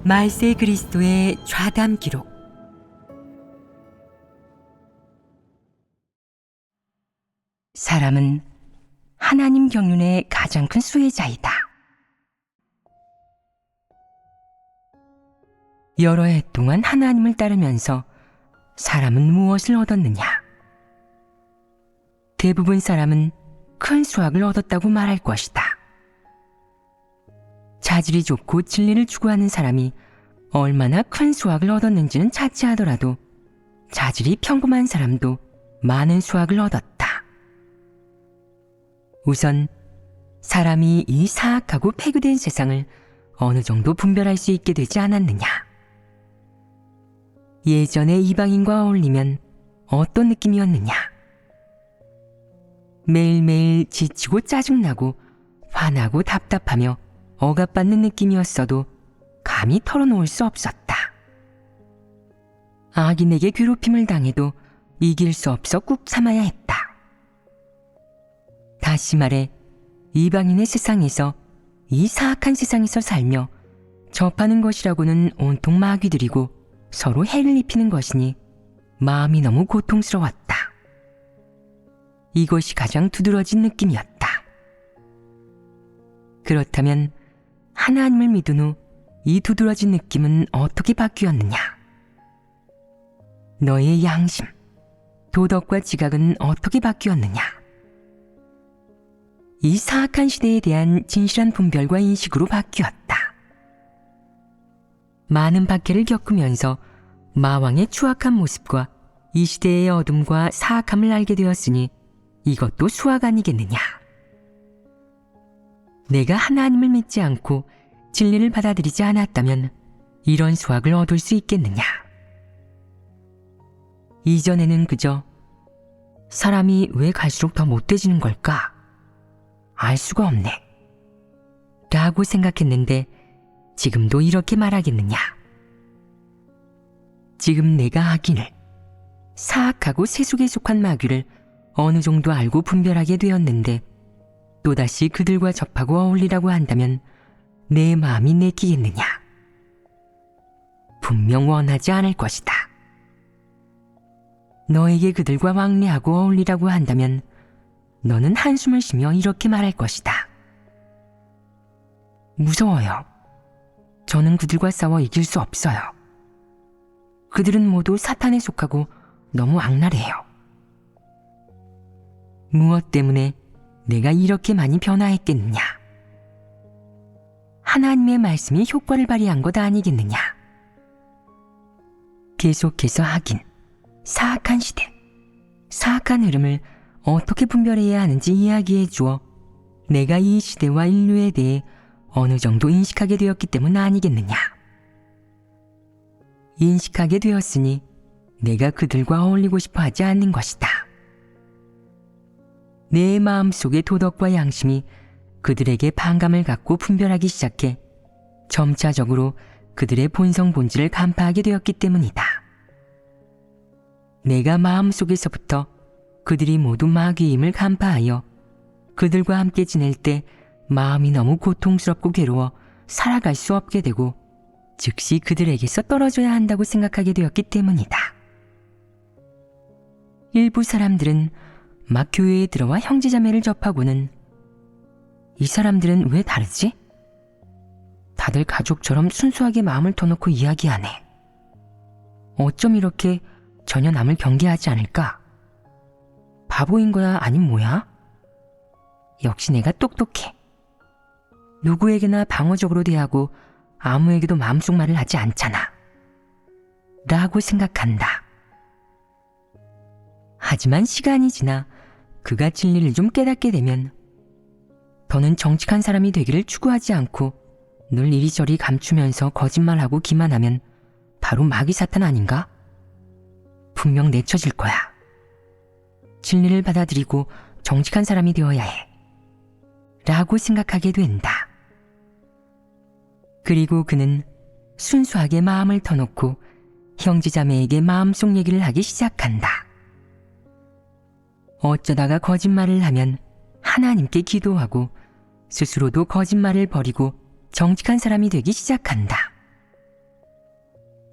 말세 그리스도의 좌담 기록. 사람은 하나님 경륜의 가장 큰 수혜자이다. 여러 해 동안 하나님을 따르면서 사람은 무엇을 얻었느냐? 대부분 사람은 큰 수확을 얻었다고 말할 것이다. 자질이 좋고 진리를 추구하는 사람이 얼마나 큰 수확을 얻었는지는 차치하더라도 자질이 평범한 사람도 많은 수확을 얻었다. 우선 사람이 이 사악하고 폐교된 세상을 어느 정도 분별할 수 있게 되지 않았느냐? 예전에 이방인과 어울리면 어떤 느낌이었느냐? 매일매일 지치고 짜증나고 화나고 답답하며 억압받는 느낌이었어도 감히 털어놓을 수 없었다. 악인에게 괴롭힘을 당해도 이길 수 없어 꾹 참아야 했다. 다시 말해 이방인의 세상에서, 이 사악한 세상에서 살며 접하는 것이라고는 온통 마귀들이고 서로 해를 입히는 것이니 마음이 너무 고통스러웠다. 이것이 가장 두드러진 느낌이었다. 그렇다면 하나님을 믿은 후 이 두드러진 느낌은 어떻게 바뀌었느냐? 너의 양심, 도덕과 지각은 어떻게 바뀌었느냐? 이 사악한 시대에 대한 진실한 분별과 인식으로 바뀌었다. 많은 박해를 겪으면서 마왕의 추악한 모습과 이 시대의 어둠과 사악함을 알게 되었으니 이것도 수학 아니겠느냐? 내가 하나님을 믿지 않고 진리를 받아들이지 않았다면 이런 수확을 얻을 수 있겠느냐? 이전에는 그저 사람이 왜 갈수록 더 못돼지는 걸까? 알 수가 없네 라고 생각했는데 지금도 이렇게 말하겠느냐? 지금 내가 악인을, 사악하고 세속에 속한 마귀를 어느 정도 알고 분별하게 되었는데 또다시 그들과 접하고 어울리라고 한다면 내 마음이 내키겠느냐? 분명 원하지 않을 것이다. 너에게 그들과 왕래하고 어울리라고 한다면 너는 한숨을 쉬며 이렇게 말할 것이다. 무서워요. 저는 그들과 싸워 이길 수 없어요. 그들은 모두 사탄에 속하고 너무 악랄해요. 무엇 때문에 내가 이렇게 많이 변화했겠느냐? 하나님의 말씀이 효과를 발휘한 것 아니겠느냐? 계속해서 악인, 사악한 시대, 사악한 흐름을 어떻게 분별해야 하는지 이야기해 주어 내가 이 시대와 인류에 대해 어느 정도 인식하게 되었기 때문 아니겠느냐? 인식하게 되었으니 내가 그들과 어울리고 싶어 하지 않는 것이다. 내 마음속의 도덕과 양심이 그들에게 반감을 갖고 분별하기 시작해 점차적으로 그들의 본성 본질을 간파하게 되었기 때문이다. 내가 마음속에서부터 그들이 모두 마귀임을 간파하여 그들과 함께 지낼 때 마음이 너무 고통스럽고 괴로워 살아갈 수 없게 되고 즉시 그들에게서 떨어져야 한다고 생각하게 되었기 때문이다. 일부 사람들은 막 교회에 들어와 형제자매를 접하고는 이 사람들은 왜 다르지? 다들 가족처럼 순수하게 마음을 터놓고 이야기하네. 어쩜 이렇게 전혀 남을 경계하지 않을까? 바보인 거야 아님 뭐야? 역시 내가 똑똑해. 누구에게나 방어적으로 대하고 아무에게도 마음속 말을 하지 않잖아 라고 생각한다. 하지만 시간이 지나 그가 진리를 좀 깨닫게 되면 더는 정직한 사람이 되기를 추구하지 않고 늘 이리저리 감추면서 거짓말하고 기만하면 바로 마귀 사탄 아닌가? 분명 내쳐질 거야. 진리를 받아들이고 정직한 사람이 되어야 해 라고 생각하게 된다. 그리고 그는 순수하게 마음을 터놓고 형제자매에게 마음속 얘기를 하기 시작한다. 어쩌다가 거짓말을 하면 하나님께 기도하고 스스로도 거짓말을 버리고 정직한 사람이 되기 시작한다.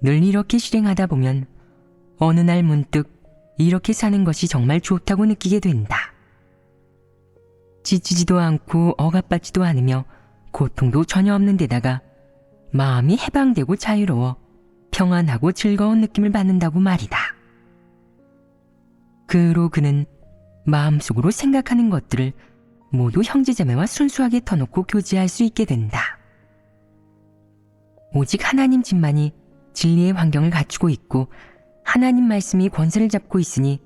늘 이렇게 실행하다 보면 어느 날 문득 이렇게 사는 것이 정말 좋다고 느끼게 된다. 지치지도 않고 억압받지도 않으며 고통도 전혀 없는 데다가 마음이 해방되고 자유로워 평안하고 즐거운 느낌을 받는다고 말이다. 그 후로 그는 마음속으로 생각하는 것들을 모두 형제자매와 순수하게 터놓고 교제할 수 있게 된다. 오직 하나님 집만이 진리의 환경을 갖추고 있고 하나님 말씀이 권세를 잡고 있으니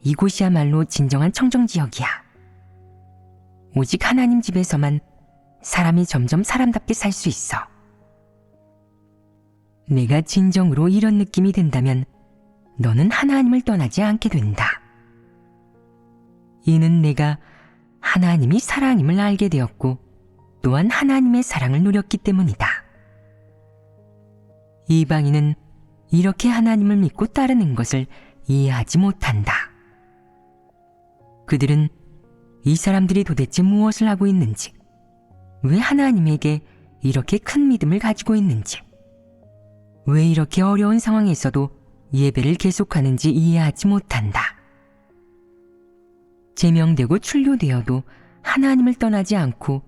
이곳이야말로 진정한 청정지역이야. 오직 하나님 집에서만 사람이 점점 사람답게 살 수 있어. 내가 진정으로 이런 느낌이 든다면 너는 하나님을 떠나지 않게 된다. 이는 내가 하나님이 사랑임을 알게 되었고 또한 하나님의 사랑을 누렸기 때문이다. 이방인은 이렇게 하나님을 믿고 따르는 것을 이해하지 못한다. 그들은 이 사람들이 도대체 무엇을 하고 있는지, 왜 하나님에게 이렇게 큰 믿음을 가지고 있는지, 왜 이렇게 어려운 상황에서도 예배를 계속하는지 이해하지 못한다. 제명되고 출교되어도 하나님을 떠나지 않고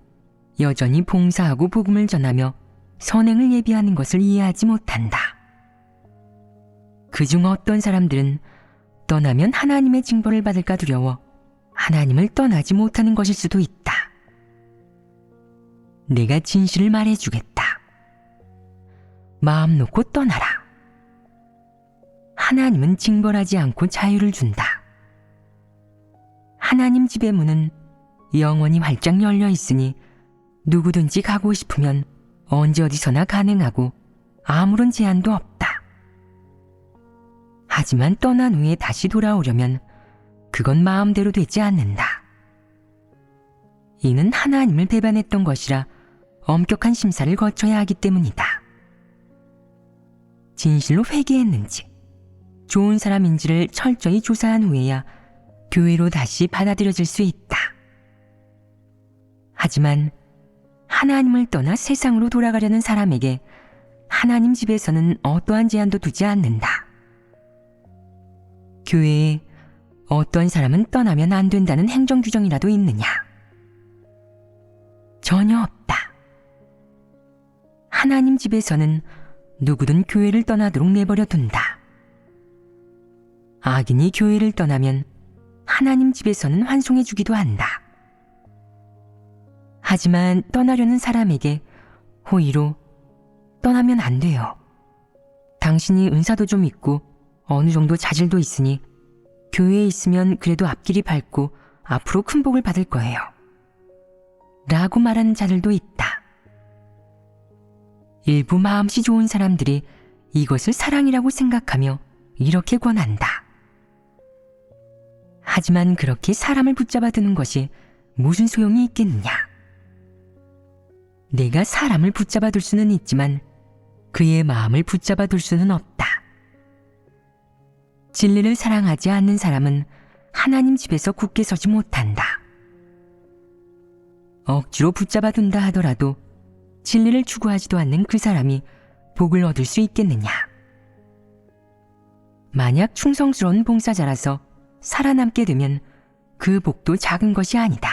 여전히 봉사하고 복음을 전하며 선행을 예비하는 것을 이해하지 못한다. 그중 어떤 사람들은 떠나면 하나님의 징벌을 받을까 두려워 하나님을 떠나지 못하는 것일 수도 있다. 내가 진실을 말해주겠다. 마음 놓고 떠나라. 하나님은 징벌하지 않고 자유를 준다. 하나님 집의 문은 영원히 활짝 열려 있으니 누구든지 가고 싶으면 언제 어디서나 가능하고 아무런 제한도 없다. 하지만 떠난 후에 다시 돌아오려면 그건 마음대로 되지 않는다. 이는 하나님을 배반했던 것이라 엄격한 심사를 거쳐야 하기 때문이다. 진실로 회개했는지, 좋은 사람인지를 철저히 조사한 후에야 교회로 다시 받아들여질 수 있다. 하지만 하나님을 떠나 세상으로 돌아가려는 사람에게 하나님 집에서는 어떠한 제한도 두지 않는다. 교회에 어떤 사람은 떠나면 안 된다는 행정규정이라도 있느냐? 전혀 없다. 하나님 집에서는 누구든 교회를 떠나도록 내버려 둔다. 악인이 교회를 떠나면 하나님 집에서는 환송해 주기도 한다. 하지만 떠나려는 사람에게 호의로 떠나면 안 돼요. 당신이 은사도 좀 있고 어느 정도 자질도 있으니 교회에 있으면 그래도 앞길이 밝고 앞으로 큰 복을 받을 거예요. 라고 말하는 자들도 있다. 일부 마음씨 좋은 사람들이 이것을 사랑이라고 생각하며 이렇게 권한다. 하지만 그렇게 사람을 붙잡아 두는 것이 무슨 소용이 있겠느냐? 내가 사람을 붙잡아 둘 수는 있지만 그의 마음을 붙잡아 둘 수는 없다. 진리를 사랑하지 않는 사람은 하나님 집에서 굳게 서지 못한다. 억지로 붙잡아 둔다 하더라도 진리를 추구하지도 않는 그 사람이 복을 얻을 수 있겠느냐? 만약 충성스러운 봉사자라서 살아남게 되면 그 복도 작은 것이 아니다.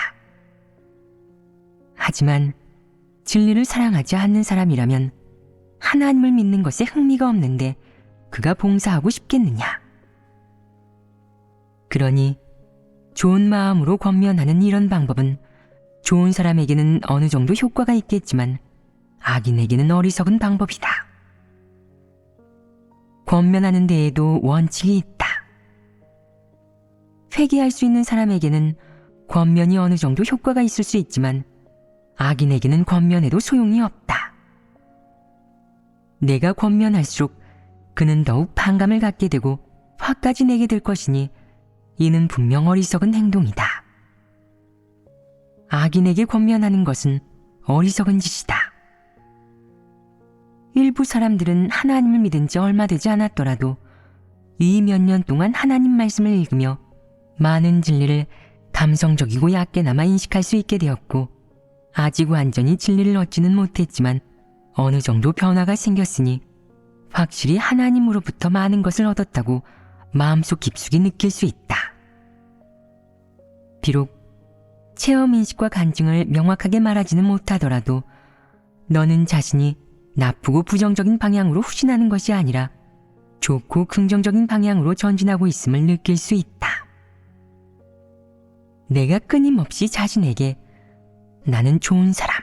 하지만 진리를 사랑하지 않는 사람이라면 하나님을 믿는 것에 흥미가 없는데 그가 봉사하고 싶겠느냐? 그러니 좋은 마음으로 권면하는 이런 방법은 좋은 사람에게는 어느 정도 효과가 있겠지만 악인에게는 어리석은 방법이다. 권면하는 데에도 원칙이 있다. 회개할 수 있는 사람에게는 권면이 어느 정도 효과가 있을 수 있지만 악인에게는 권면해도 소용이 없다. 내가 권면할수록 그는 더욱 반감을 갖게 되고 화까지 내게 될 것이니 이는 분명 어리석은 행동이다. 악인에게 권면하는 것은 어리석은 짓이다. 일부 사람들은 하나님을 믿은 지 얼마 되지 않았더라도 이 몇 년 동안 하나님 말씀을 읽으며 많은 진리를 감성적이고 얕게나마 인식할 수 있게 되었고 아직 완전히 진리를 얻지는 못했지만 어느 정도 변화가 생겼으니 확실히 하나님으로부터 많은 것을 얻었다고 마음속 깊숙이 느낄 수 있다. 비록 체험인식과 간증을 명확하게 말하지는 못하더라도 너는 자신이 나쁘고 부정적인 방향으로 후진하는 것이 아니라 좋고 긍정적인 방향으로 전진하고 있음을 느낄 수 있다. 내가 끊임없이 자신에게 나는 좋은 사람,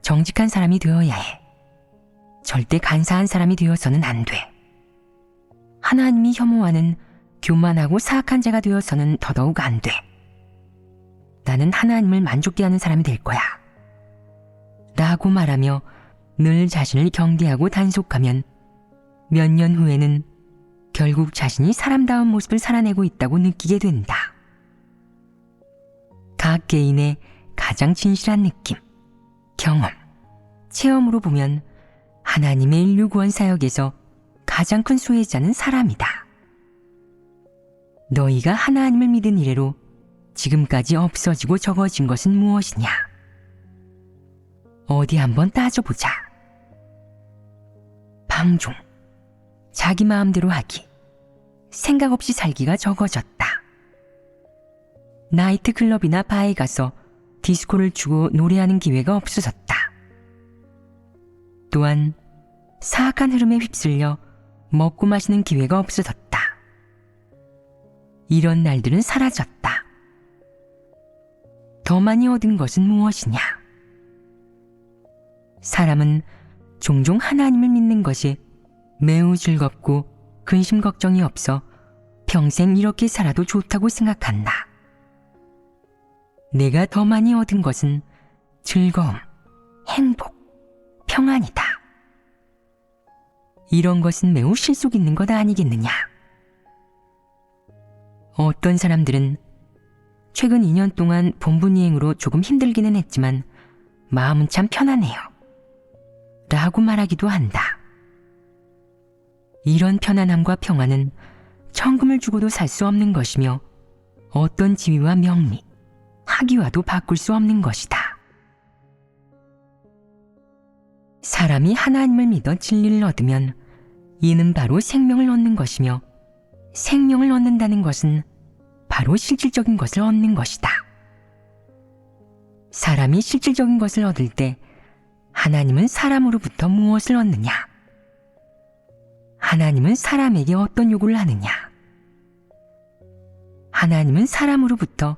정직한 사람이 되어야 해. 절대 간사한 사람이 되어서는 안 돼. 하나님이 혐오하는 교만하고 사악한 자가 되어서는 더더욱 안 돼. 나는 하나님을 만족케 하는 사람이 될 거야. 라고 말하며 늘 자신을 경계하고 단속하면 몇 년 후에는 결국 자신이 사람다운 모습을 살아내고 있다고 느끼게 된다. 각 개인의 가장 진실한 느낌, 경험, 체험으로 보면 하나님의 인류 구원 사역에서 가장 큰 수혜자는 사람이다. 너희가 하나님을 믿은 이래로 지금까지 없어지고 적어진 것은 무엇이냐? 어디 한번 따져보자. 방종, 자기 마음대로 하기, 생각 없이 살기가 적어졌다. 나이트클럽이나 바에 가서 디스코를 추고 노래하는 기회가 없어졌다. 또한 사악한 흐름에 휩쓸려 먹고 마시는 기회가 없어졌다. 이런 날들은 사라졌다. 더 많이 얻은 것은 무엇이냐? 사람은 종종 하나님을 믿는 것이 매우 즐겁고 근심 걱정이 없어 평생 이렇게 살아도 좋다고 생각한다. 내가 더 많이 얻은 것은 즐거움, 행복, 평안이다. 이런 것은 매우 실속 있는 것 아니겠느냐? 어떤 사람들은 최근 2년 동안 본분이행으로 조금 힘들기는 했지만 마음은 참 편안해요. 라고 말하기도 한다. 이런 편안함과 평안은 천금을 주고도 살 수 없는 것이며 어떤 지위와 명리, 학위와도 바꿀 수 없는 것이다. 사람이 하나님을 믿어 진리를 얻으면 이는 바로 생명을 얻는 것이며 생명을 얻는다는 것은 바로 실질적인 것을 얻는 것이다. 사람이 실질적인 것을 얻을 때 하나님은 사람으로부터 무엇을 얻느냐? 하나님은 사람에게 어떤 요구를 하느냐? 하나님은 사람으로부터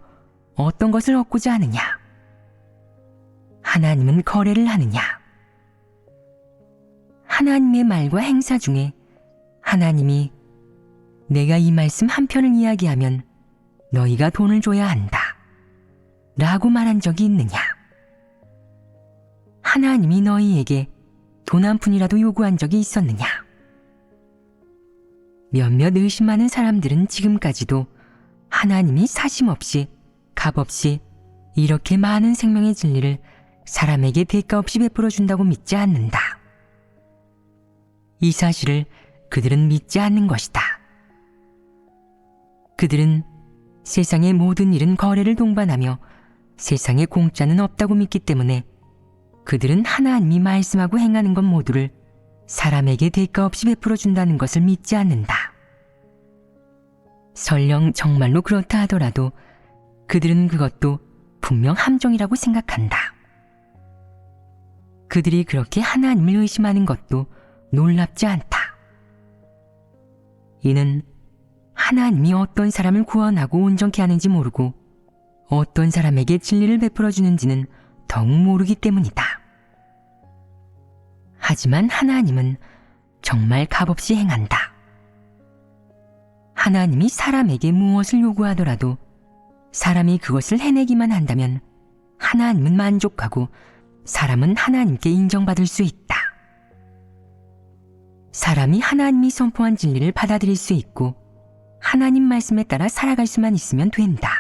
어떤 것을 얻고자 하느냐? 하나님은 거래를 하느냐? 하나님의 말과 행사 중에 하나님이 내가 이 말씀 한 편을 이야기하면 너희가 돈을 줘야 한다. 라고 말한 적이 있느냐? 하나님이 너희에게 돈 한 푼이라도 요구한 적이 있었느냐? 몇몇 의심 많은 사람들은 지금까지도 하나님이 사심없이 값없이 이렇게 많은 생명의 진리를 사람에게 대가 없이 베풀어 준다고 믿지 않는다. 이 사실을 그들은 믿지 않는 것이다. 그들은 세상의 모든 일은 거래를 동반하며 세상에 공짜는 없다고 믿기 때문에 그들은 하나님이 말씀하고 행하는 것 모두를 사람에게 대가 없이 베풀어 준다는 것을 믿지 않는다. 설령 정말로 그렇다 하더라도 그들은 그것도 분명 함정이라고 생각한다. 그들이 그렇게 하나님을 의심하는 것도 놀랍지 않다. 이는 하나님이 어떤 사람을 구원하고 온전케 하는지 모르고 어떤 사람에게 진리를 베풀어 주는지는 더욱 모르기 때문이다. 하지만 하나님은 정말 값없이 행한다. 하나님이 사람에게 무엇을 요구하더라도 사람이 그것을 해내기만 한다면 하나님은 만족하고 사람은 하나님께 인정받을 수 있다. 사람이 하나님이 선포한 진리를 받아들일 수 있고 하나님 말씀에 따라 살아갈 수만 있으면 된다.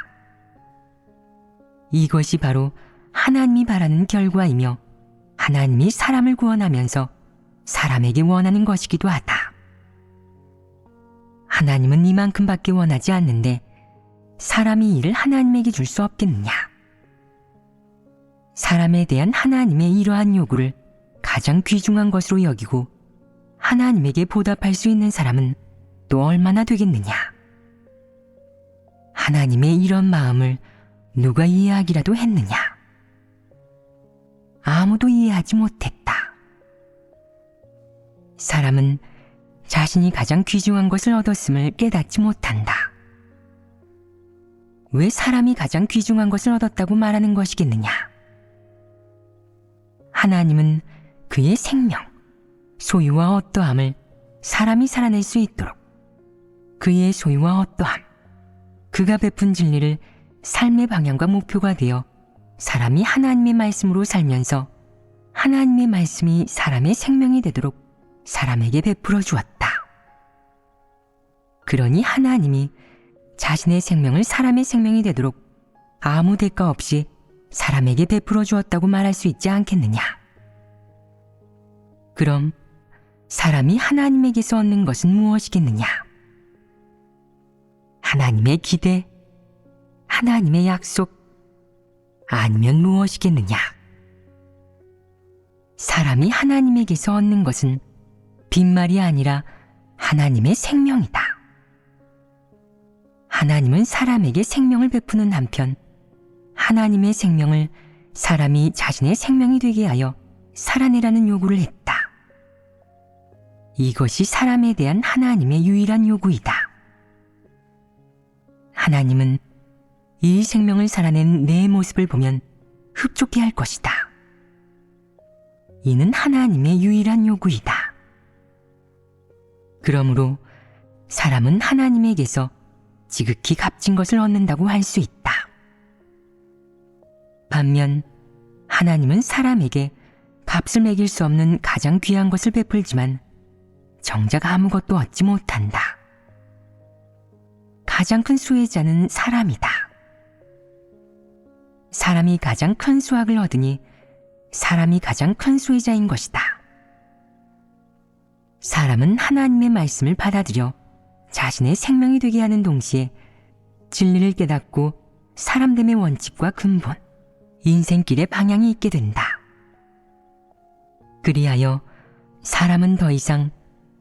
이것이 바로 하나님이 바라는 결과이며 하나님이 사람을 구원하면서 사람에게 원하는 것이기도 하다. 하나님은 이만큼밖에 원하지 않는데 사람이 이를 하나님에게 줄 수 없겠느냐? 사람에 대한 하나님의 이러한 요구를 가장 귀중한 것으로 여기고 하나님에게 보답할 수 있는 사람은 또 얼마나 되겠느냐? 하나님의 이런 마음을 누가 이해하기라도 했느냐? 아무도 이해하지 못했다. 사람은 자신이 가장 귀중한 것을 얻었음을 깨닫지 못한다. 왜 사람이 가장 귀중한 것을 얻었다고 말하는 것이겠느냐? 하나님은 그의 생명, 소유와 어떠함을 사람이 살아낼 수 있도록 그의 소유와 어떠함, 그가 베푼 진리를 삶의 방향과 목표가 되어 사람이 하나님의 말씀으로 살면서 하나님의 말씀이 사람의 생명이 되도록 사람에게 베풀어 주었다. 그러니 하나님이 자신의 생명을 사람의 생명이 되도록 아무 대가 없이 사람에게 베풀어 주었다고 말할 수 있지 않겠느냐? 그럼 사람이 하나님에게서 얻는 것은 무엇이겠느냐? 하나님의 기대, 하나님의 약속, 아니면 무엇이겠느냐? 사람이 하나님에게서 얻는 것은 빈말이 아니라 하나님의 생명이다. 하나님은 사람에게 생명을 베푸는 한편 하나님의 생명을 사람이 자신의 생명이 되게 하여 살아내라는 요구를 했다. 이것이 사람에 대한 하나님의 유일한 요구이다. 하나님은 이 생명을 살아낸 내 모습을 보면 흡족해 할 것이다. 이는 하나님의 유일한 요구이다. 그러므로 사람은 하나님에게서 지극히 값진 것을 얻는다고 할 수 있다. 반면 하나님은 사람에게 값을 매길 수 없는 가장 귀한 것을 베풀지만 정작 아무것도 얻지 못한다. 가장 큰 수혜자는 사람이다. 사람이 가장 큰 수확을 얻으니 사람이 가장 큰 수혜자인 것이다. 사람은 하나님의 말씀을 받아들여 자신의 생명이 되게 하는 동시에 진리를 깨닫고 사람됨의 원칙과 근본, 인생길의 방향이 있게 된다. 그리하여 사람은 더 이상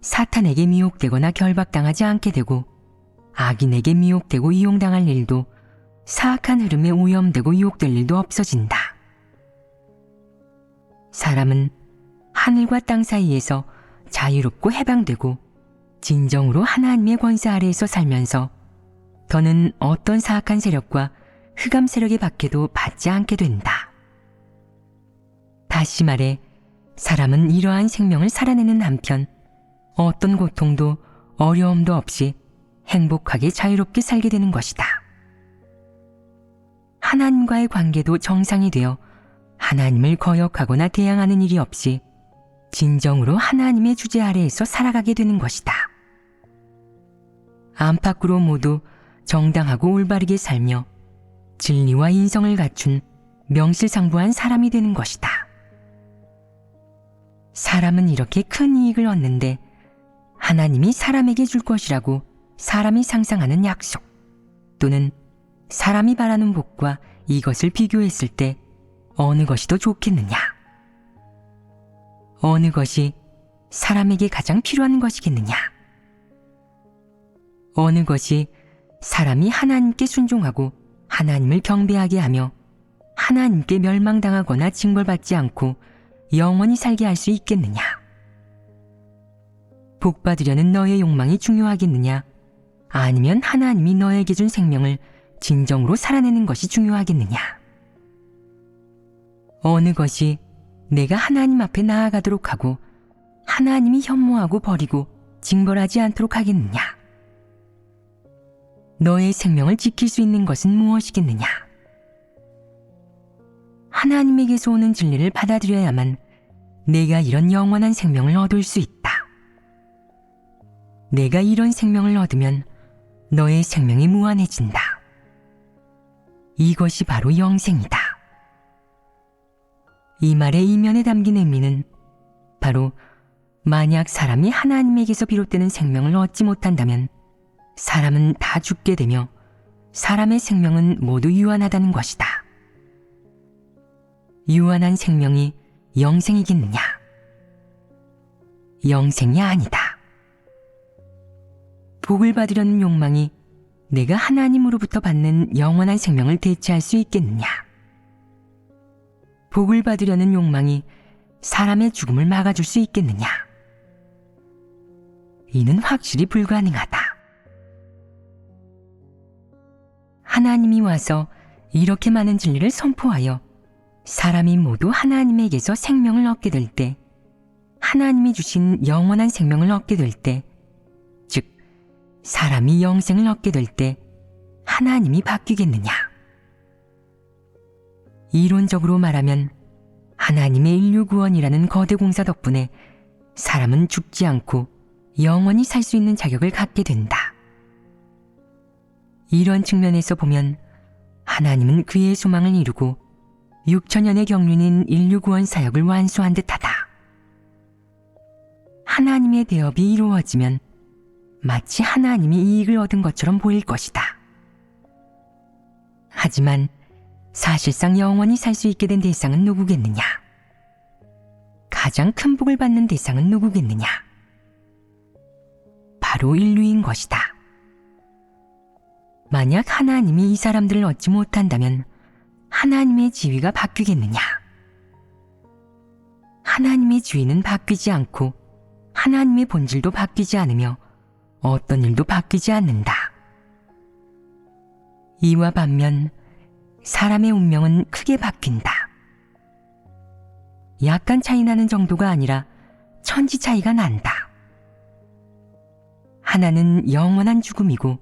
사탄에게 미혹되거나 결박당하지 않게 되고 악인에게 미혹되고 이용당할 일도 사악한 흐름에 오염되고 유혹될 일도 없어진다. 사람은 하늘과 땅 사이에서 자유롭고 해방되고 진정으로 하나님의 권세 아래에서 살면서 더는 어떤 사악한 세력과 흑암 세력의 박해도 받지 않게 된다. 다시 말해 사람은 이러한 생명을 살아내는 한편 어떤 고통도 어려움도 없이 행복하게 자유롭게 살게 되는 것이다. 하나님과의 관계도 정상이 되어 하나님을 거역하거나 대항하는 일이 없이 진정으로 하나님의 주재 아래에서 살아가게 되는 것이다. 안팎으로 모두 정당하고 올바르게 살며 진리와 인성을 갖춘 명실상부한 사람이 되는 것이다. 사람은 이렇게 큰 이익을 얻는데 하나님이 사람에게 줄 것이라고 사람이 상상하는 약속 또는 사람이 바라는 복과 이것을 비교했을 때 어느 것이 더 좋겠느냐? 어느 것이 사람에게 가장 필요한 것이겠느냐? 어느 것이 사람이 하나님께 순종하고 하나님을 경배하게 하며 하나님께 멸망당하거나 징벌받지 않고 영원히 살게 할 수 있겠느냐? 복받으려는 너의 욕망이 중요하겠느냐? 아니면 하나님이 너에게 준 생명을 진정으로 살아내는 것이 중요하겠느냐? 어느 것이 내가 하나님 앞에 나아가도록 하고 하나님이 혐오하고 버리고 징벌하지 않도록 하겠느냐? 너의 생명을 지킬 수 있는 것은 무엇이겠느냐? 하나님에게서 오는 진리를 받아들여야만 내가 이런 영원한 생명을 얻을 수 있다. 내가 이런 생명을 얻으면 너의 생명이 무한해진다. 이것이 바로 영생이다. 이 말의 이면에 담긴 의미는 바로 만약 사람이 하나님에게서 비롯되는 생명을 얻지 못한다면 사람은 다 죽게 되며 사람의 생명은 모두 유한하다는 것이다. 유한한 생명이 영생이겠느냐? 영생이 아니다. 복을 받으려는 욕망이 내가 하나님으로부터 받는 영원한 생명을 대체할 수 있겠느냐? 복을 받으려는 욕망이 사람의 죽음을 막아줄 수 있겠느냐? 이는 확실히 불가능하다. 하나님이 와서 이렇게 많은 진리를 선포하여 사람이 모두 하나님에게서 생명을 얻게 될 때, 하나님이 주신 영원한 생명을 얻게 될 때, 즉 사람이 영생을 얻게 될 때 하나님이 바뀌겠느냐? 이론적으로 말하면 하나님의 인류 구원이라는 거대 공사 덕분에 사람은 죽지 않고 영원히 살 수 있는 자격을 갖게 된다. 이런 측면에서 보면 하나님은 그의 소망을 이루고 6천년의 경륜인 인류 구원 사역을 완수한 듯하다. 하나님의 대업이 이루어지면 마치 하나님이 이익을 얻은 것처럼 보일 것이다. 하지만 사실상 영원히 살 수 있게 된 대상은 누구겠느냐? 가장 큰 복을 받는 대상은 누구겠느냐? 바로 인류인 것이다. 만약 하나님이 이 사람들을 얻지 못한다면 하나님의 지위가 바뀌겠느냐? 하나님의 지위는 바뀌지 않고 하나님의 본질도 바뀌지 않으며 어떤 일도 바뀌지 않는다. 이와 반면 사람의 운명은 크게 바뀐다. 약간 차이 나는 정도가 아니라 천지 차이가 난다. 하나는 영원한 죽음이고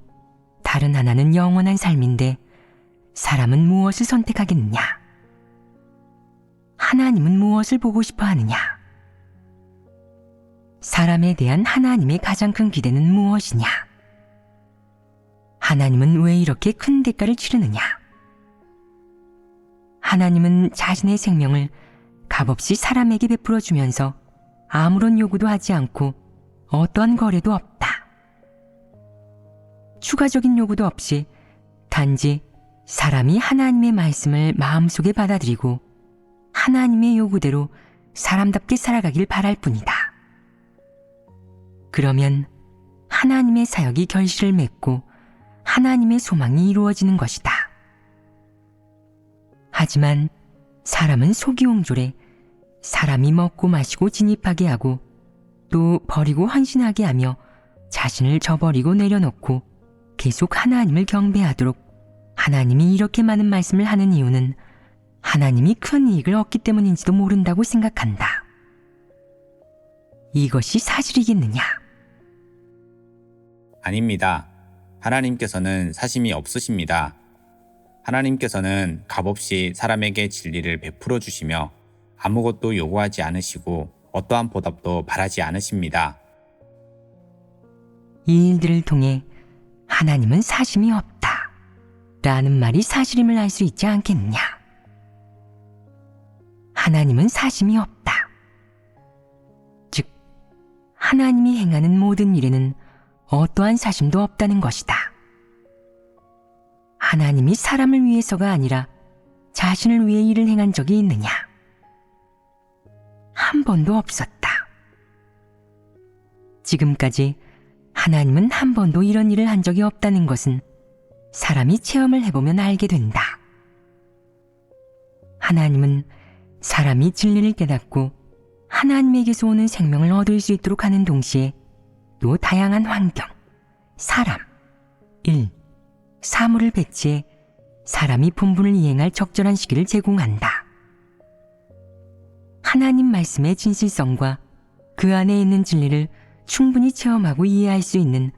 다른 하나는 영원한 삶인데 사람은 무엇을 선택하겠느냐? 하나님은 무엇을 보고 싶어 하느냐? 사람에 대한 하나님의 가장 큰 기대는 무엇이냐? 하나님은 왜 이렇게 큰 대가를 치르느냐? 하나님은 자신의 생명을 값없이 사람에게 베풀어 주면서 아무런 요구도 하지 않고 어떠한 거래도 없다. 추가적인 요구도 없이 단지 사람이 하나님의 말씀을 마음속에 받아들이고 하나님의 요구대로 사람답게 살아가길 바랄 뿐이다. 그러면 하나님의 사역이 결실을 맺고 하나님의 소망이 이루어지는 것이다. 하지만 사람은 속이옹졸해 사람이 먹고 마시고 진입하게 하고 또 버리고 헌신하게 하며 자신을 저버리고 내려놓고 계속 하나님을 경배하도록 하나님이 이렇게 많은 말씀을 하는 이유는 하나님이 큰 이익을 얻기 때문인지도 모른다고 생각한다. 이것이 사실이겠느냐? 아닙니다. 하나님께서는 사심이 없으십니다. 하나님께서는 값없이 사람에게 진리를 베풀어 주시며 아무것도 요구하지 않으시고 어떠한 보답도 바라지 않으십니다. 이 일들을 통해 하나님은 사심이 없다 라는 말이 사실임을 알 수 있지 않겠느냐? 하나님은 사심이 없다. 즉, 하나님이 행하는 모든 일에는 어떠한 사심도 없다는 것이다. 하나님이 사람을 위해서가 아니라 자신을 위해 일을 행한 적이 있느냐? 한 번도 없었다. 지금까지 하나님은 한 번도 이런 일을 한 적이 없다는 것은 사람이 체험을 해보면 알게 된다. 하나님은 사람이 진리를 깨닫고 하나님에게서 오는 생명을 얻을 수 있도록 하는 동시에 또 다양한 환경, 사람, 일, 사물을 배치해 사람이 본분을 이행할 적절한 시기를 제공한다. 하나님 말씀의 진실성과 그 안에 있는 진리를 충분히 체험하고 이해할 수 있는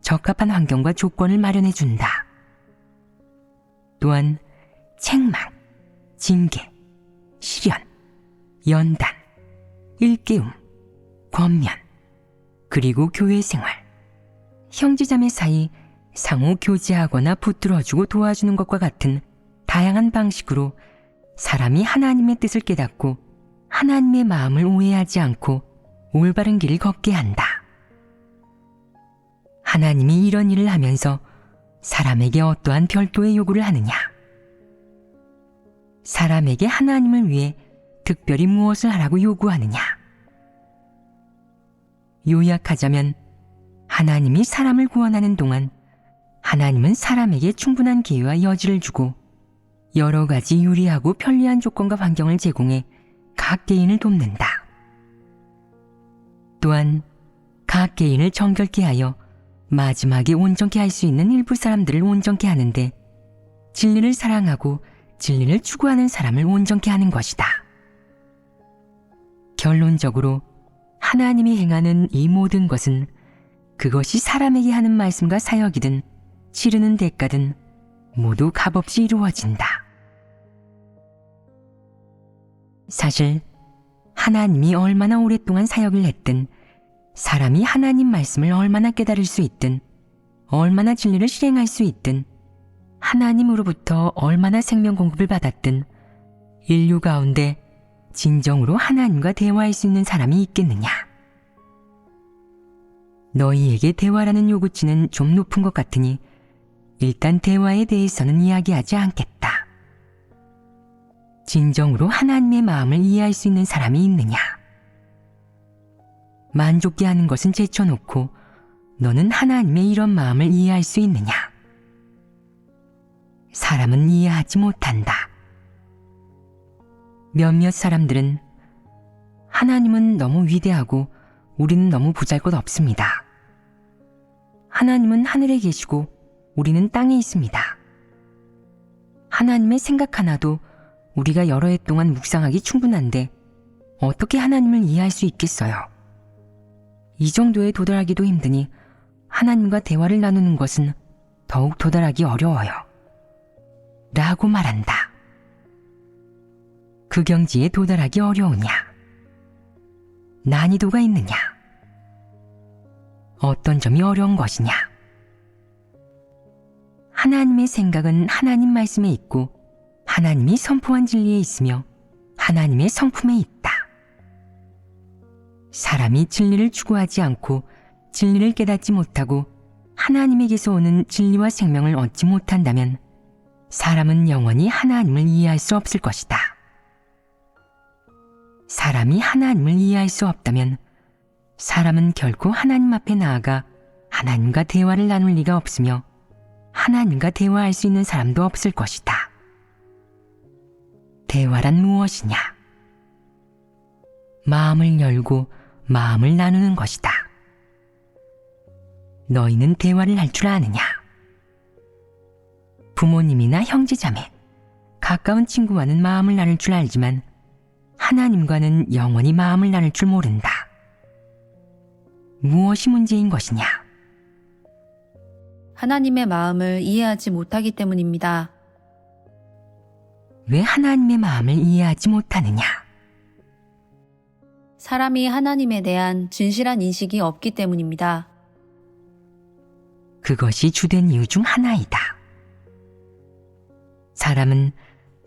적합한 환경과 조건을 마련해 준다. 또한 책망, 징계, 시련, 연단, 일깨움, 권면, 그리고 교회 생활, 형제자매 사이 상호 교제하거나 붙들어주고 도와주는 것과 같은 다양한 방식으로 사람이 하나님의 뜻을 깨닫고 하나님의 마음을 오해하지 않고 올바른 길을 걷게 한다. 하나님이 이런 일을 하면서 사람에게 어떠한 별도의 요구를 하느냐? 사람에게 하나님을 위해 특별히 무엇을 하라고 요구하느냐? 요약하자면 하나님이 사람을 구원하는 동안 하나님은 사람에게 충분한 기회와 여지를 주고 여러 가지 유리하고 편리한 조건과 환경을 제공해 각 개인을 돕는다. 또한 각 개인을 정결케 하여 마지막에 온전케 할 수 있는 일부 사람들을 온전케 하는데 진리를 사랑하고 진리를 추구하는 사람을 온전케 하는 것이다. 결론적으로 하나님이 행하는 이 모든 것은 그것이 사람에게 하는 말씀과 사역이든 치르는 대가든 모두 값없이 이루어진다. 사실 하나님이 얼마나 오랫동안 사역을 했든 사람이 하나님 말씀을 얼마나 깨달을 수 있든 얼마나 진리를 실행할 수 있든 하나님으로부터 얼마나 생명 공급을 받았든 인류 가운데 진정으로 하나님과 대화할 수 있는 사람이 있겠느냐? 너희에게 대화라는 요구치는 좀 높은 것 같으니 일단 대화에 대해서는 이야기하지 않겠다. 진정으로 하나님의 마음을 이해할 수 있는 사람이 있느냐? 만족게 하는 것은 제쳐놓고 너는 하나님의 이런 마음을 이해할 수 있느냐? 사람은 이해하지 못한다. 몇몇 사람들은 하나님은 너무 위대하고 우리는 너무 보잘것없습니다. 하나님은 하늘에 계시고 우리는 땅에 있습니다. 하나님의 생각 하나도 우리가 여러 해 동안 묵상하기 충분한데 어떻게 하나님을 이해할 수 있겠어요? 이 정도에 도달하기도 힘드니 하나님과 대화를 나누는 것은 더욱 도달하기 어려워요. 라고 말한다. 그 경지에 도달하기 어려우냐? 난이도가 있느냐? 어떤 점이 어려운 것이냐? 하나님의 생각은 하나님 말씀에 있고 하나님이 선포한 진리에 있으며 하나님의 성품에 있다. 사람이 진리를 추구하지 않고 진리를 깨닫지 못하고 하나님에게서 오는 진리와 생명을 얻지 못한다면 사람은 영원히 하나님을 이해할 수 없을 것이다. 사람이 하나님을 이해할 수 없다면 사람은 결코 하나님 앞에 나아가 하나님과 대화를 나눌 리가 없으며 하나님과 대화할 수 있는 사람도 없을 것이다. 대화란 무엇이냐? 마음을 열고 마음을 나누는 것이다. 너희는 대화를 할 줄 아느냐? 부모님이나 형제자매, 가까운 친구와는 마음을 나눌 줄 알지만 하나님과는 영원히 마음을 나눌 줄 모른다. 무엇이 문제인 것이냐? 하나님의 마음을 이해하지 못하기 때문입니다. 왜 하나님의 마음을 이해하지 못하느냐? 사람이 하나님에 대한 진실한 인식이 없기 때문입니다. 그것이 주된 이유 중 하나이다. 사람은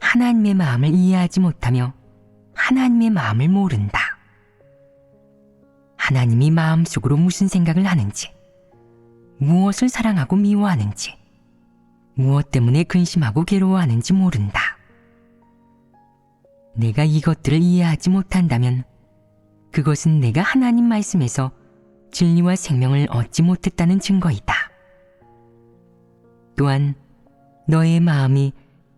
하나님의 마음을 이해하지 못하며 하나님의 마음을 모른다. 하나님이 마음속으로 무슨 생각을 하는지, 무엇을 사랑하고 미워하는지, 무엇 때문에 근심하고 괴로워하는지 모른다. 내가 이것들을 이해하지 못한다면 그것은 내가 하나님 말씀에서 진리와 생명을 얻지 못했다는 증거이다. 또한 너의 마음이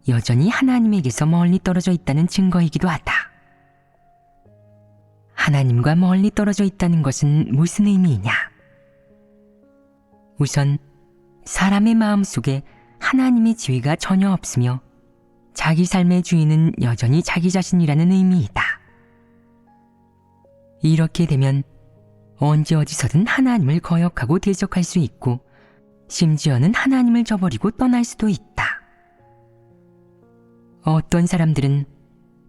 여전히 하나님에게서 멀리 떨어져 있다는 증거이기도 하다. 하나님과 멀리 떨어져 있다는 것은 무슨 의미이냐? 우선 사람의 마음 속에 하나님의 지위가 전혀 없으며 자기 삶의 주인은 여전히 자기 자신이라는 의미이다. 이렇게 되면 언제 어디서든 하나님을 거역하고 대적할 수 있고 심지어는 하나님을 저버리고 떠날 수도 있다. 어떤 사람들은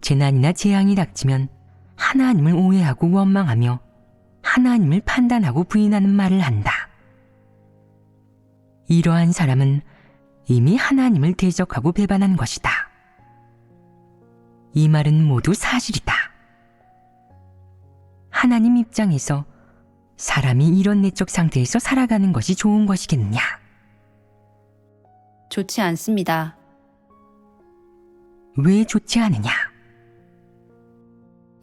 재난이나 재앙이 닥치면 하나님을 오해하고 원망하며 하나님을 판단하고 부인하는 말을 한다. 이러한 사람은 이미 하나님을 대적하고 배반한 것이다. 이 말은 모두 사실이다. 하나님 입장에서 사람이 이런 내적 상태에서 살아가는 것이 좋은 것이겠느냐? 좋지 않습니다. 왜 좋지 않으냐?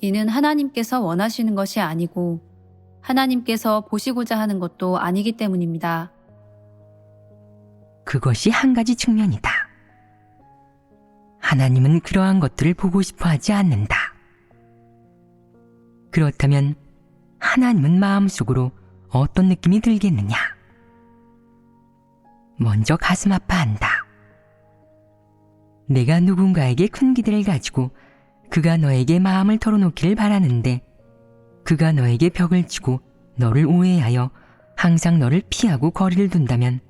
이는 하나님께서 원하시는 것이 아니고 하나님께서 보시고자 하는 것도 아니기 때문입니다. 그것이 한 가지 측면이다. 하나님은 그러한 것들을 보고 싶어 하지 않는다. 그렇다면 하나님은 마음속으로 어떤 느낌이 들겠느냐? 먼저 가슴 아파한다. 내가 누군가에게 큰 기대를 가지고 그가 너에게 마음을 털어놓기를 바라는데 그가 너에게 벽을 치고 너를 오해하여 항상 너를 피하고 거리를 둔다면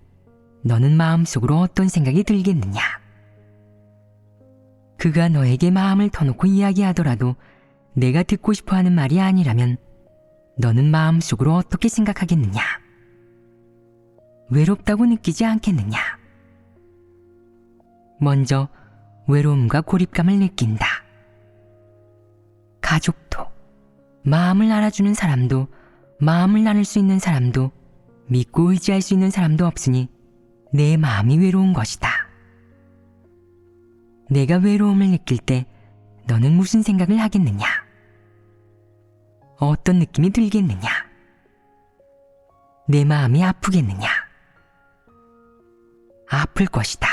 너는 마음속으로 어떤 생각이 들겠느냐? 그가 너에게 마음을 터놓고 이야기하더라도 내가 듣고 싶어하는 말이 아니라면 너는 마음속으로 어떻게 생각하겠느냐? 외롭다고 느끼지 않겠느냐? 먼저 외로움과 고립감을 느낀다. 가족도, 마음을 알아주는 사람도, 마음을 나눌 수 있는 사람도, 믿고 의지할 수 있는 사람도 없으니 내 마음이 외로운 것이다. 내가 외로움을 느낄 때 너는 무슨 생각을 하겠느냐? 어떤 느낌이 들겠느냐? 내 마음이 아프겠느냐? 아플 것이다.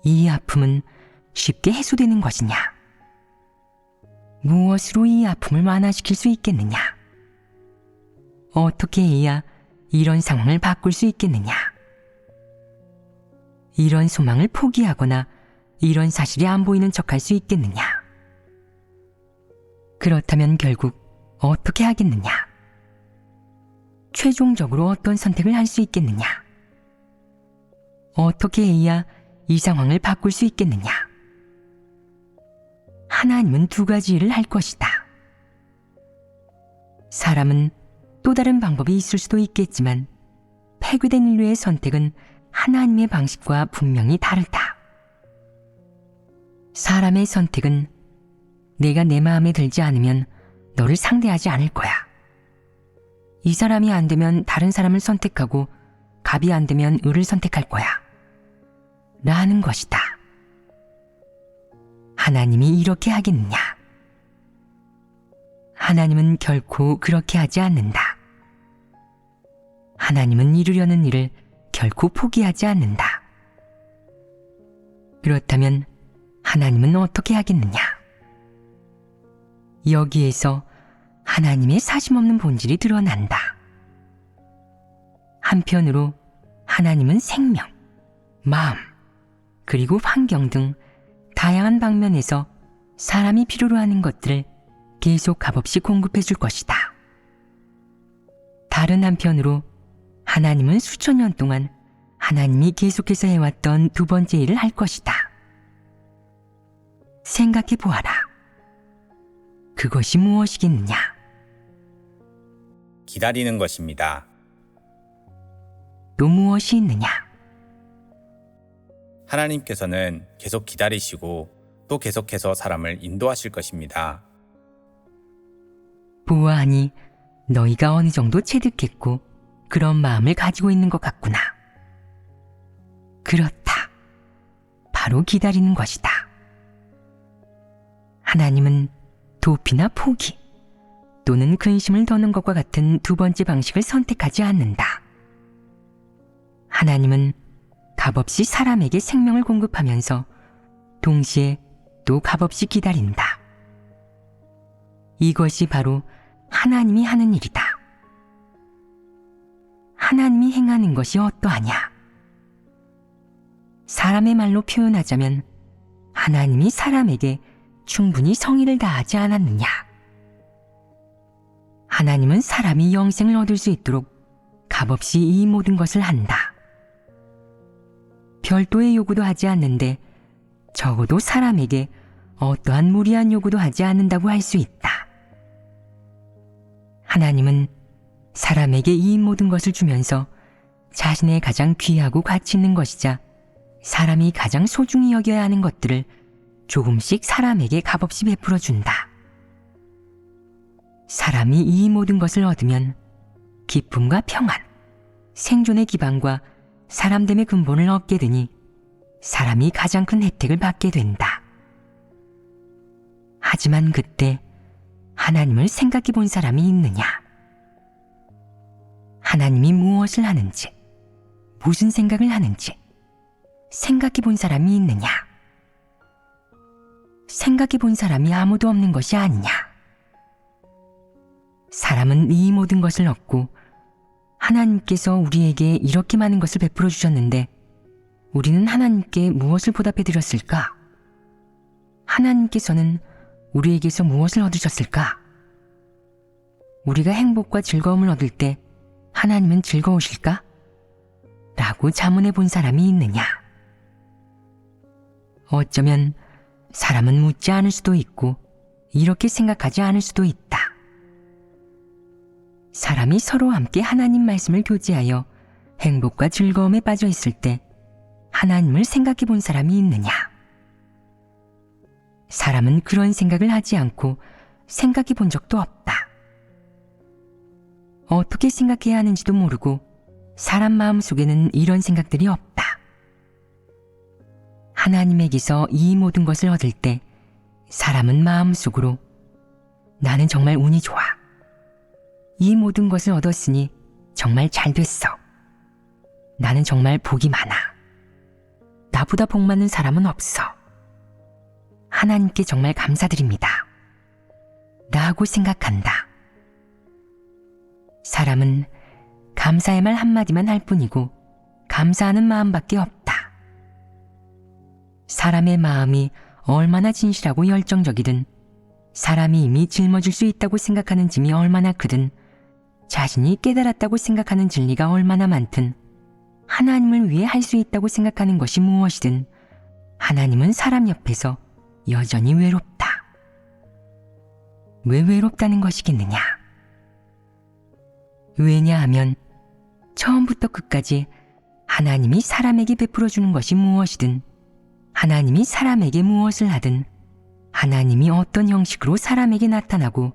이 아픔은 쉽게 해소되는 것이냐? 무엇으로 이 아픔을 완화시킬 수 있겠느냐? 어떻게 해야 이런 상황을 바꿀 수 있겠느냐? 이런 소망을 포기하거나 이런 사실이 안 보이는 척할 수 있겠느냐? 그렇다면 결국 어떻게 하겠느냐? 최종적으로 어떤 선택을 할 수 있겠느냐? 어떻게 해야 이 상황을 바꿀 수 있겠느냐? 하나님은 두 가지 일을 할 것이다. 사람은 또 다른 방법이 있을 수도 있겠지만 폐괴된 인류의 선택은 하나님의 방식과 분명히 다르다. 사람의 선택은 내가 내 마음에 들지 않으면 너를 상대하지 않을 거야. 이 사람이 안 되면 다른 사람을 선택하고 갑이 안 되면 을을 선택할 거야. 라는 것이다. 하나님이 이렇게 하겠느냐? 하나님은 결코 그렇게 하지 않는다. 하나님은 이루려는 일을 결코 포기하지 않는다. 그렇다면 하나님은 어떻게 하겠느냐? 여기에서 하나님의 사심없는 본질이 드러난다. 한편으로 하나님은 생명, 마음, 그리고 환경 등 다양한 방면에서 사람이 필요로 하는 것들을 계속 값없이 공급해 줄 것이다. 다른 한편으로 하나님은 수천 년 동안 하나님이 계속해서 해왔던 두 번째 일을 할 것이다. 생각해 보아라. 그것이 무엇이겠느냐? 기다리는 것입니다. 또 무엇이 있느냐? 하나님께서는 계속 기다리시고 또 계속해서 사람을 인도하실 것입니다. 보아하니 너희가 어느 정도 체득했고 그런 마음을 가지고 있는 것 같구나. 그렇다. 바로 기다리는 것이다. 하나님은 도피나 포기 또는 근심을 더는 것과 같은 두 번째 방식을 선택하지 않는다. 하나님은 값없이 사람에게 생명을 공급하면서 동시에 또 값없이 기다린다. 이것이 바로 하나님이 하는 일이다. 하나님이 행하는 것이 어떠하냐? 사람의 말로 표현하자면 하나님이 사람에게 충분히 성의를 다하지 않았느냐? 하나님은 사람이 영생을 얻을 수 있도록 값없이 이 모든 것을 한다. 별도의 요구도 하지 않는데 적어도 사람에게 어떠한 무리한 요구도 하지 않는다고 할 수 있다. 하나님은 사람에게 이 모든 것을 주면서 자신의 가장 귀하고 가치 있는 것이자 사람이 가장 소중히 여겨야 하는 것들을 조금씩 사람에게 값없이 베풀어 준다. 사람이 이 모든 것을 얻으면 기쁨과 평안, 생존의 기반과 사람됨의 근본을 얻게 되니 사람이 가장 큰 혜택을 받게 된다. 하지만 그때 하나님을 생각해 본 사람이 있느냐? 하나님이 무엇을 하는지, 무슨 생각을 하는지 생각해 본 사람이 있느냐? 생각해 본 사람이 아무도 없는 것이 아니냐? 사람은 이 모든 것을 얻고 하나님께서 우리에게 이렇게 많은 것을 베풀어 주셨는데 우리는 하나님께 무엇을 보답해 드렸을까? 하나님께서는 우리에게서 무엇을 얻으셨을까? 우리가 행복과 즐거움을 얻을 때 하나님은 즐거우실까? 라고 자문해 본 사람이 있느냐? 어쩌면 사람은 묻지 않을 수도 있고 이렇게 생각하지 않을 수도 있다. 사람이 서로 함께 하나님 말씀을 교제하여 행복과 즐거움에 빠져 있을 때 하나님을 생각해 본 사람이 있느냐? 사람은 그런 생각을 하지 않고 생각해 본 적도 없다. 어떻게 생각해야 하는지도 모르고 사람 마음 속에는 이런 생각들이 없다. 하나님에게서 이 모든 것을 얻을 때 사람은 마음속으로 나는 정말 운이 좋아. 이 모든 것을 얻었으니 정말 잘 됐어. 나는 정말 복이 많아. 나보다 복 많은 사람은 없어. 하나님께 정말 감사드립니다. 라고 생각한다. 사람은 감사의 말 한마디만 할 뿐이고 감사하는 마음밖에 없다. 사람의 마음이 얼마나 진실하고 열정적이든 사람이 이미 짊어질 수 있다고 생각하는 짐이 얼마나 크든 자신이 깨달았다고 생각하는 진리가 얼마나 많든 하나님을 위해 할 수 있다고 생각하는 것이 무엇이든 하나님은 사람 옆에서 여전히 외롭다. 왜 외롭다는 것이겠느냐? 왜냐하면 처음부터 끝까지 하나님이 사람에게 베풀어 주는 것이 무엇이든 하나님이 사람에게 무엇을 하든 하나님이 어떤 형식으로 사람에게 나타나고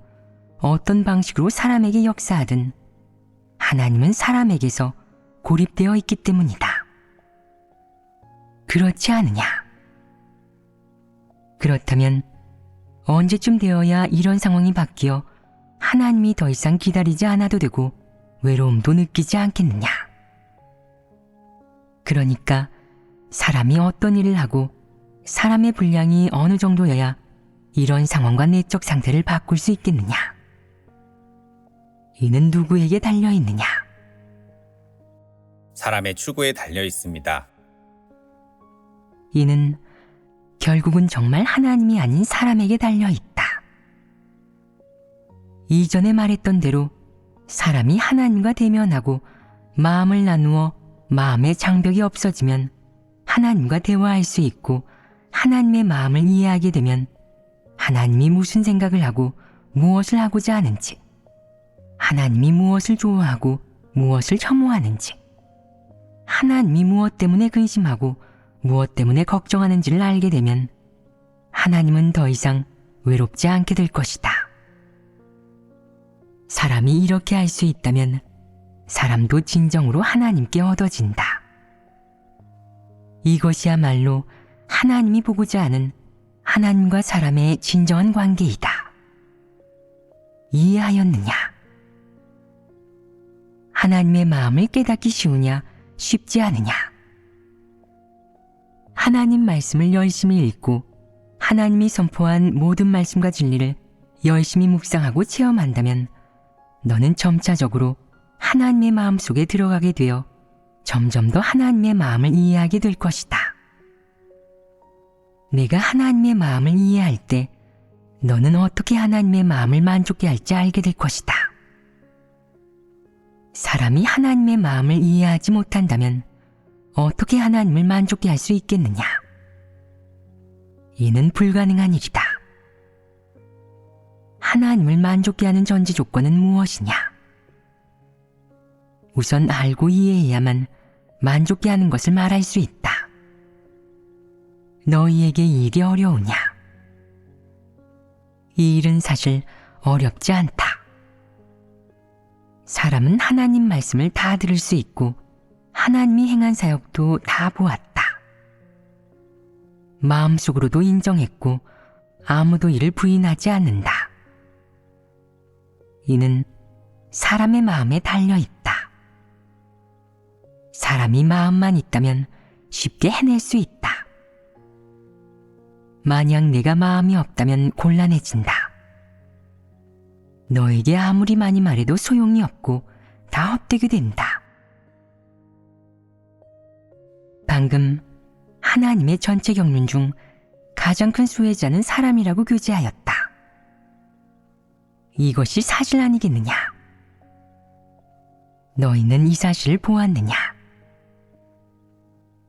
어떤 방식으로 사람에게 역사하든 하나님은 사람에게서 고립되어 있기 때문이다. 그렇지 않으냐? 그렇다면 언제쯤 되어야 이런 상황이 바뀌어 하나님이 더 이상 기다리지 않아도 되고 외로움도 느끼지 않겠느냐? 그러니까 사람이 어떤 일을 하고 사람의 분량이 어느 정도여야 이런 상황과 내적 상태를 바꿀 수 있겠느냐? 이는 누구에게 달려 있느냐? 사람의 추구에 달려 있습니다. 이는 결국은 정말 하나님이 아닌 사람에게 달려 있다. 이전에 말했던 대로 사람이 하나님과 대면하고 마음을 나누어 마음의 장벽이 없어지면 하나님과 대화할 수 있고 하나님의 마음을 이해하게 되면 하나님이 무슨 생각을 하고 무엇을 하고자 하는지, 하나님이 무엇을 좋아하고 무엇을 혐오하는지, 하나님이 무엇 때문에 근심하고 무엇 때문에 걱정하는지를 알게 되면 하나님은 더 이상 외롭지 않게 될 것이다. 사람이 이렇게 할 수 있다면 사람도 진정으로 하나님께 얻어진다. 이것이야말로 하나님이 보고자 하는 하나님과 사람의 진정한 관계이다. 이해하였느냐? 하나님의 마음을 깨닫기 쉬우냐, 쉽지 않으냐? 하나님 말씀을 열심히 읽고 하나님이 선포한 모든 말씀과 진리를 열심히 묵상하고 체험한다면 너는 점차적으로 하나님의 마음 속에 들어가게 되어 점점 더 하나님의 마음을 이해하게 될 것이다. 내가 하나님의 마음을 이해할 때 너는 어떻게 하나님의 마음을 만족케 할지 알게 될 것이다. 사람이 하나님의 마음을 이해하지 못한다면 어떻게 하나님을 만족케 할 수 있겠느냐? 이는 불가능한 일이다. 하나님을 만족케 하는 전제 조건은 무엇이냐? 우선 알고 이해해야만 만족케 하는 것을 말할 수 있다. 너희에게 이 일이 어려우냐? 이 일은 사실 어렵지 않다. 사람은 하나님 말씀을 다 들을 수 있고 하나님이 행한 사역도 다 보았다. 마음속으로도 인정했고 아무도 이를 부인하지 않는다. 이는 사람의 마음에 달려 있다. 사람이 마음만 있다면 쉽게 해낼 수 있다. 만약 내가 마음이 없다면 곤란해진다. 너에게 아무리 많이 말해도 소용이 없고 다 헛되게 된다. 방금 하나님의 전체 경륜 중 가장 큰 수혜자는 사람이라고 교제하였다. 이것이 사실 아니겠느냐? 너희는 이 사실을 보았느냐?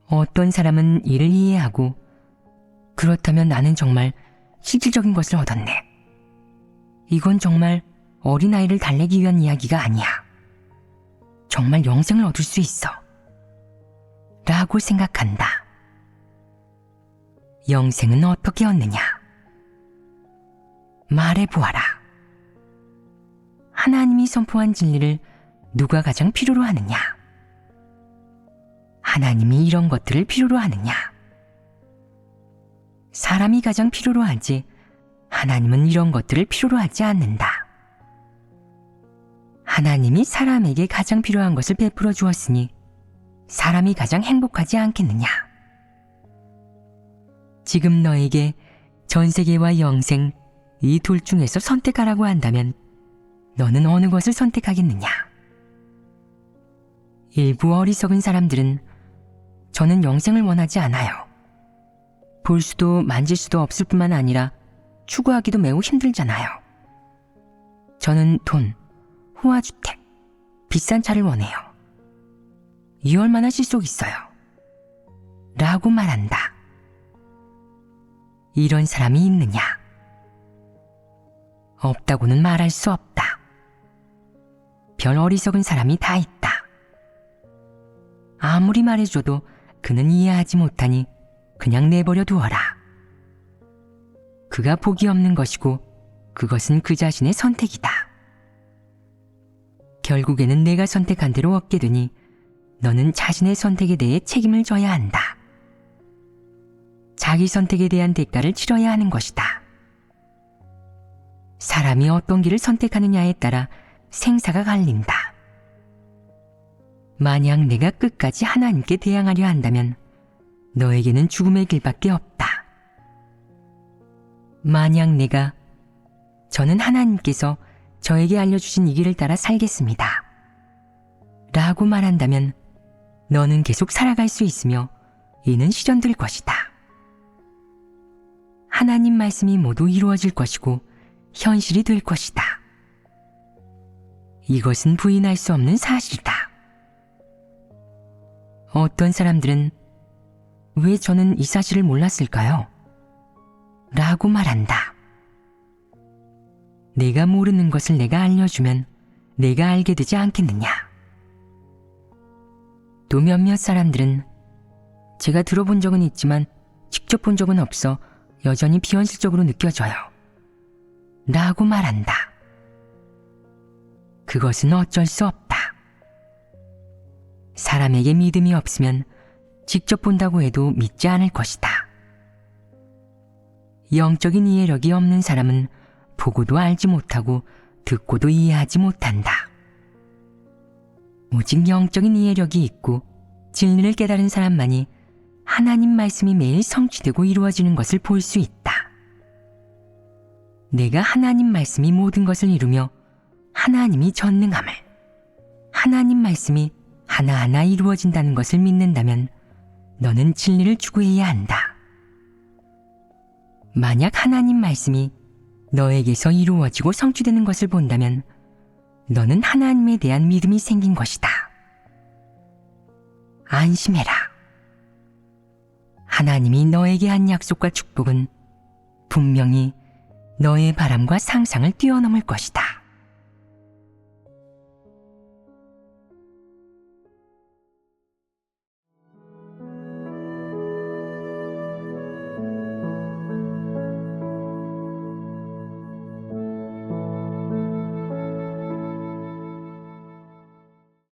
어떤 사람은 이를 이해하고 그렇다면 나는 정말 실질적인 것을 얻었네. 이건 정말 어린아이를 달래기 위한 이야기가 아니야. 정말 영생을 얻을 수 있어. 라고 생각한다. 영생은 어떻게 얻느냐? 말해보아라. 하나님이 선포한 진리를 누가 가장 필요로 하느냐? 하나님이 이런 것들을 필요로 하느냐? 사람이 가장 필요로 하지 하나님은 이런 것들을 필요로 하지 않는다. 하나님이 사람에게 가장 필요한 것을 베풀어 주었으니 사람이 가장 행복하지 않겠느냐? 지금 너에게 전세계와 영생 이 둘 중에서 선택하라고 한다면 너는 어느 것을 선택하겠느냐? 일부 어리석은 사람들은 저는 영생을 원하지 않아요. 볼 수도 만질 수도 없을 뿐만 아니라 추구하기도 매우 힘들잖아요. 저는 돈, 호화주택, 비싼 차를 원해요. 이 얼마나 실속 있어요. 라고 말한다. 이런 사람이 있느냐? 없다고는 말할 수 없다. 별 어리석은 사람이 다 있다. 아무리 말해줘도 그는 이해하지 못하니 그냥 내버려 두어라. 그가 복이 없는 것이고 그것은 그 자신의 선택이다. 결국에는 내가 선택한 대로 얻게 되니 너는 자신의 선택에 대해 책임을 져야 한다. 자기 선택에 대한 대가를 치러야 하는 것이다. 사람이 어떤 길을 선택하느냐에 따라 생사가 갈린다. 만약 내가 끝까지 하나님께 대항하려 한다면 너에게는 죽음의 길밖에 없다. 만약 내가 저는 하나님께서 저에게 알려주신 이 길을 따라 살겠습니다. 라고 말한다면 너는 계속 살아갈 수 있으며 이는 실현될 것이다. 하나님 말씀이 모두 이루어질 것이고 현실이 될 것이다. 이것은 부인할 수 없는 사실이다. 어떤 사람들은 왜 저는 이 사실을 몰랐을까요? 라고 말한다. 내가 모르는 것을 내가 알려주면 내가 알게 되지 않겠느냐? 또 몇몇 사람들은 제가 들어본 적은 있지만 직접 본 적은 없어 여전히 비현실적으로 느껴져요. 라고 말한다. 그것은 어쩔 수 없다. 사람에게 믿음이 없으면 직접 본다고 해도 믿지 않을 것이다. 영적인 이해력이 없는 사람은 보고도 알지 못하고 듣고도 이해하지 못한다. 오직 영적인 이해력이 있고 진리를 깨달은 사람만이 하나님 말씀이 매일 성취되고 이루어지는 것을 볼 수 있다. 내가 하나님 말씀이 모든 것을 이루며 하나님이 전능함을, 하나님 말씀이 하나하나 이루어진다는 것을 믿는다면 너는 진리를 추구해야 한다. 만약 하나님 말씀이 너에게서 이루어지고 성취되는 것을 본다면 너는 하나님에 대한 믿음이 생긴 것이다. 안심해라. 하나님이 너에게 한 약속과 축복은 분명히 너의 바람과 상상을 뛰어넘을 것이다.